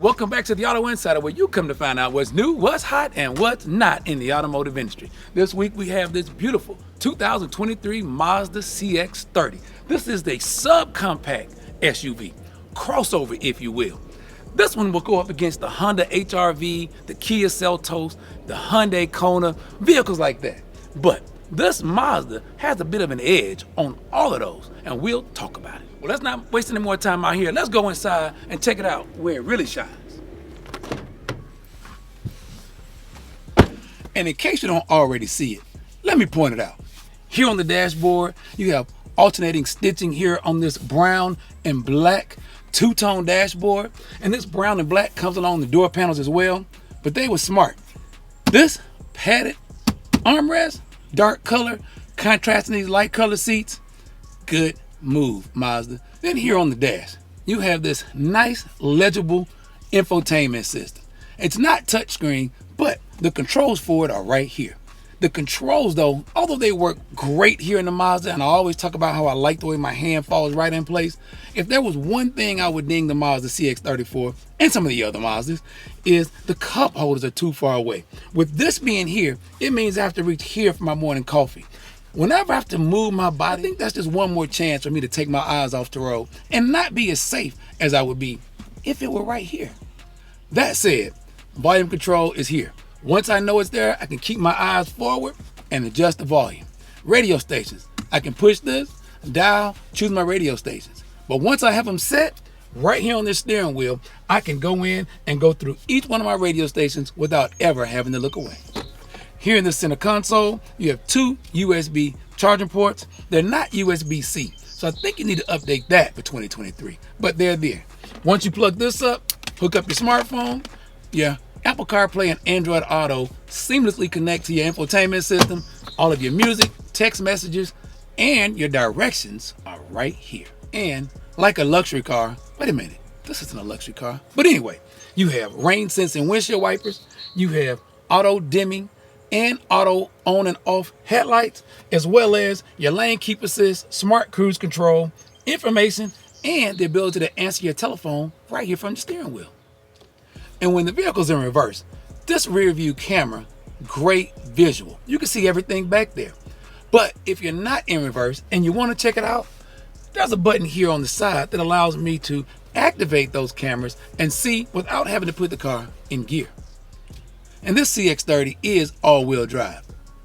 Welcome back to the Auto Insider, where you come to find out what's new, what's hot, and what's not in the automotive industry. This week we have this beautiful 2023 Mazda CX-30. This is the subcompact SUV, crossover if you will. This one will go up against the Honda HR-V, the Kia Seltos, the Hyundai Kona, vehicles like that. But this Mazda has a bit of an edge on all of those, and we'll talk about it. Well, let's not waste any more time out here. Let's go inside and check it out where it really shines. And in case you don't already see it, let me point it out. Here on the dashboard, you have alternating stitching here on this brown and black two-tone dashboard. And this brown and black comes along the door panels as well, but they were smart. This padded armrest, dark color, contrasting these light color seats, good move, Mazda. Then here on the dash, you have this nice legible infotainment system. It's not touchscreen, but the controls for it are right here. The controls though, although they work great here in the Mazda, and I always talk about how I like the way my hand falls right in place, if there was one thing I would ding the Mazda CX-30 for, and some of the other Mazdas, is the cup holders are too far away. With this being here, it means I have to reach here for my morning coffee. Whenever I have to move my body, I think that's just one more chance for me to take my eyes off the road and not be as safe as I would be if it were right here. That said, volume control is here. Once I know it's there, I can keep my eyes forward and adjust the volume. Radio stations, I can push this, dial, choose my radio stations. But once I have them set, right here on this steering wheel, I can go in and go through each one of my radio stations without ever having to look away. Here in the center console, you have two USB charging ports. They're not USB-C, so I think you need to update that for 2023, but they're there. Once you plug this up, hook up your smartphone, your Apple CarPlay and Android Auto seamlessly connect to your infotainment system. All of your music, text messages, and your directions are right here. And like a luxury car, wait a minute, this isn't a luxury car. But anyway, you have rain sensing windshield wipers, you have auto dimming, and auto on and off headlights, as well as your lane keep assist, smart cruise control, information, and the ability to answer your telephone right here from the steering wheel. And when the vehicle's in reverse, this rear view camera, great visual. You can see everything back there. But if you're not in reverse and you want to check it out, there's a button here on the side that allows me to activate those cameras and see without having to put the car in gear. And this CX-30 is all-wheel drive.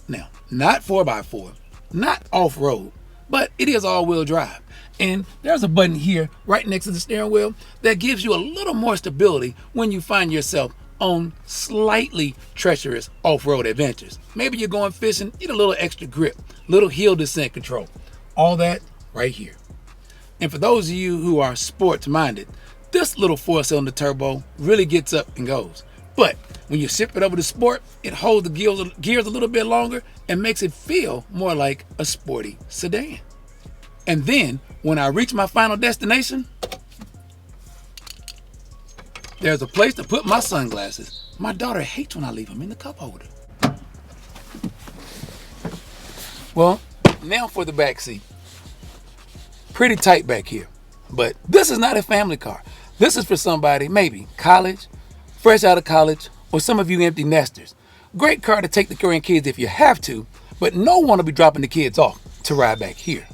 Now, not 4x4, not off-road, but it is all-wheel drive. And there's a button here right next to the steering wheel that gives you a little more stability when you find yourself on slightly treacherous off-road adventures. Maybe you're going fishing, need a little extra grip, little hill descent control. All that right here. And for those of you who are sports-minded, this little four-cylinder turbo really gets up and goes. But when you shift it over to sport, it holds the gears a little bit longer and makes it feel more like a sporty sedan. And then when I reach my final destination, there's a place to put my sunglasses. My daughter hates when I leave them in the cup holder. Well, now for the back seat. Pretty tight back here, but this is not a family car. This is for somebody, maybe college, fresh out of college, or some of you empty nesters. Great car to take the grandkids if you have to, but no one will be dropping the kids off to ride back here.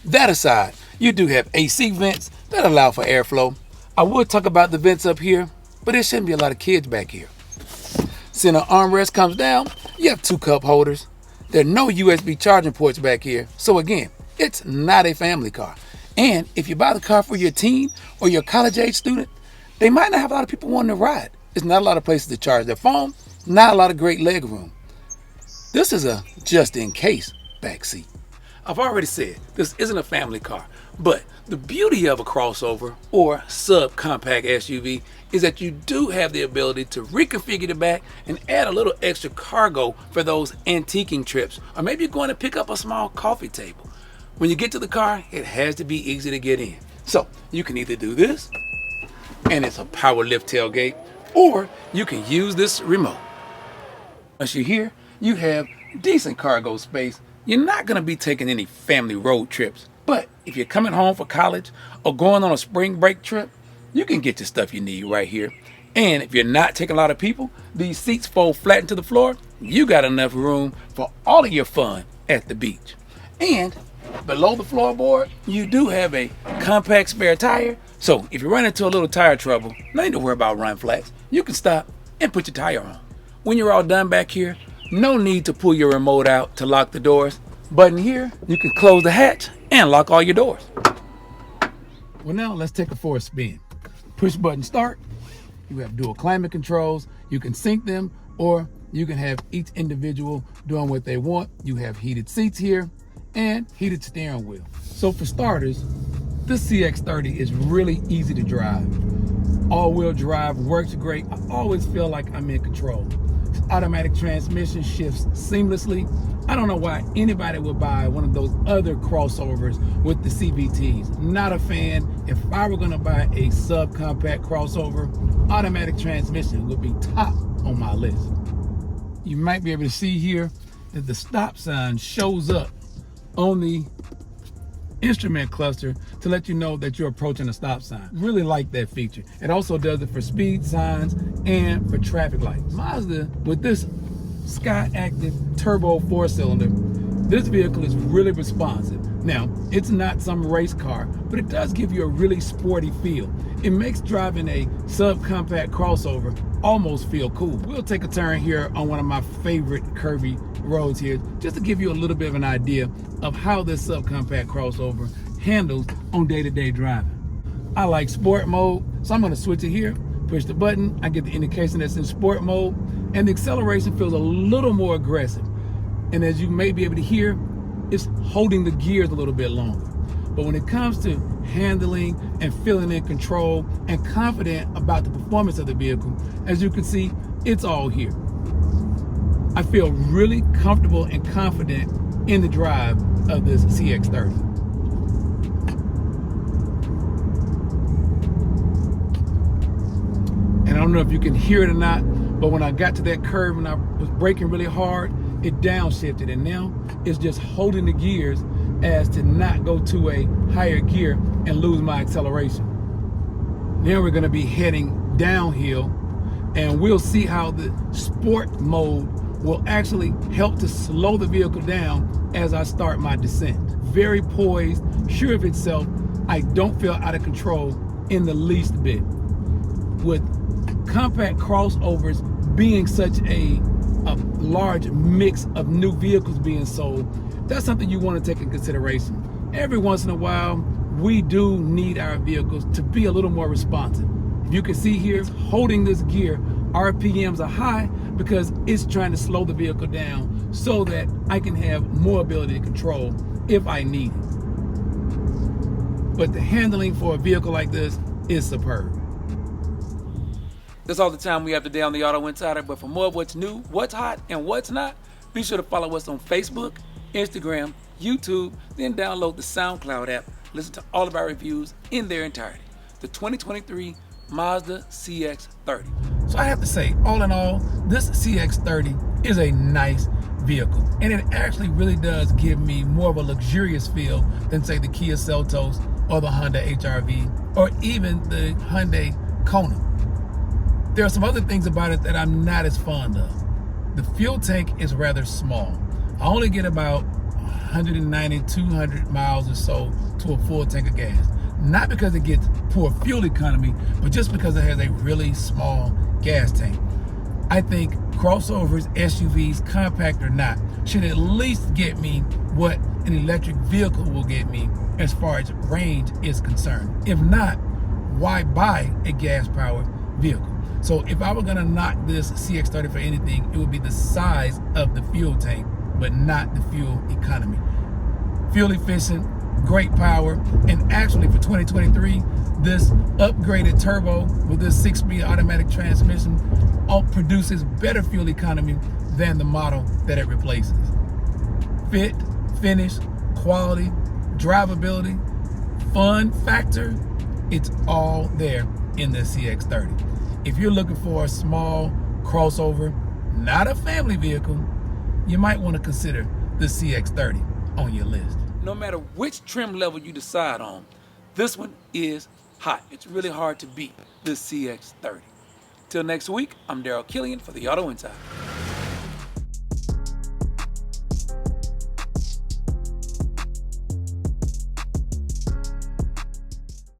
That aside, you do have AC vents that allow for airflow. I would talk about the vents up here, but there shouldn't be a lot of kids back here. Center armrest comes down, you have two cup holders. There are no USB charging ports back here, so again, it's not a family car. And if you buy the car for your teen or your college age student, they might not have a lot of people wanting to ride. There's not a lot of places to charge their phone, not a lot of great leg room. This is a just in case back seat. I've already said this isn't a family car, but the beauty of a crossover or subcompact SUV is that you do have the ability to reconfigure the back and add a little extra cargo for those antiquing trips, or maybe you're going to pick up a small coffee table. When you get to the car, it has to be easy to get in. So you can either do this, and it's a power lift tailgate, or you can use this remote. Once you're here, you have decent cargo space. You're not going to be taking any family road trips, but if you're coming home for college or going on a spring break trip, you can get your stuff you need right here. And if you're not taking a lot of people, these seats fold flat into the floor. You got enough room for all of your fun at the beach. And below the floorboard, you do have a compact spare tire. So if you run into a little tire trouble, no need to worry about run flats. You can stop and put your tire on. When you're all done back here, no need to pull your remote out to lock the doors. Button here, you can close the hatch and lock all your doors. Well, now let's take it for a spin. Push button start. You have dual climate controls. You can sync them, or you can have each individual doing what they want. You have heated seats here and heated steering wheel. So for starters, this CX-30 is really easy to drive. All-wheel drive works great. I always feel like I'm in control. Automatic transmission shifts seamlessly. I don't know why anybody would buy one of those other crossovers with the CVTs. Not a fan. If I were gonna buy a subcompact crossover, automatic transmission would be top on my list. You might be able to see here that the stop sign shows up on the instrument cluster to let you know that you're approaching a stop sign. Really like that feature. It also does it for speed signs and for traffic lights. Mazda, with this Sky Active Turbo 4-cylinder, this vehicle is really responsive. Now, it's not some race car, but it does give you a really sporty feel. It makes driving a subcompact crossover almost feel cool. We'll take a turn here on one of my favorite curvy roads here, just to give you a little bit of an idea of how this subcompact crossover handles on day-to-day driving. I like sport mode, so I'm gonna switch it here, push the button, I get the indication that's in sport mode, and the acceleration feels a little more aggressive. And as you may be able to hear, it's holding the gears a little bit longer. But when it comes to handling and feeling in control and confident about the performance of the vehicle, as you can see, it's all here. I feel really comfortable and confident in the drive of this CX-30. And I don't know if you can hear it or not, but when I got to that curve and I was braking really hard, it downshifted, and now it's just holding the gears as to not go to a higher gear and lose my acceleration. Now we're gonna be heading downhill, and we'll see how the sport mode will actually help to slow the vehicle down as I start my descent. Very poised, sure of itself. I don't feel out of control in the least bit. With compact crossovers being such a large mix of new vehicles being sold, that's something you want to take in consideration. Every once in a while, we do need our vehicles to be a little more responsive. You can see here, holding this gear, RPMs are high because it's trying to slow the vehicle down so that I can have more ability to control if I need it. But the handling for a vehicle like this is superb. That's all the time we have today on the Auto Insider, but for more of what's new, what's hot, and what's not, be sure to follow us on Facebook, Instagram, YouTube, then download the SoundCloud app. Listen to all of our reviews in their entirety. The 2023 Mazda CX-30. So I have to say, all in all, this CX-30 is a nice vehicle, and it actually really does give me more of a luxurious feel than, say, the Kia Seltos or the Honda HR-V or even the Hyundai Kona. There are some other things about it that I'm not as fond of. The fuel tank is rather small. I only get about 190, 200 miles or so to a full tank of gas. Not because it gets poor fuel economy, but just because it has a really small gas tank. I think crossovers, SUVs, compact or not, should at least get me what an electric vehicle will get me as far as range is concerned. If not, why buy a gas-powered vehicle? So if I were gonna knock this CX-30 for anything, it would be the size of the fuel tank, but not the fuel economy. Fuel efficient, great power, and actually for 2023, this upgraded turbo with this 6-speed automatic transmission produces better fuel economy than the model that it replaces. Fit, finish, quality, drivability, fun factor, it's all there in the CX-30. If you're looking for a small crossover, not a family vehicle, you might want to consider the CX-30 on your list. No matter which trim level you decide on, this one is hot. It's really hard to beat this CX-30. Till next week, I'm Daryl Killian for the Auto Insider.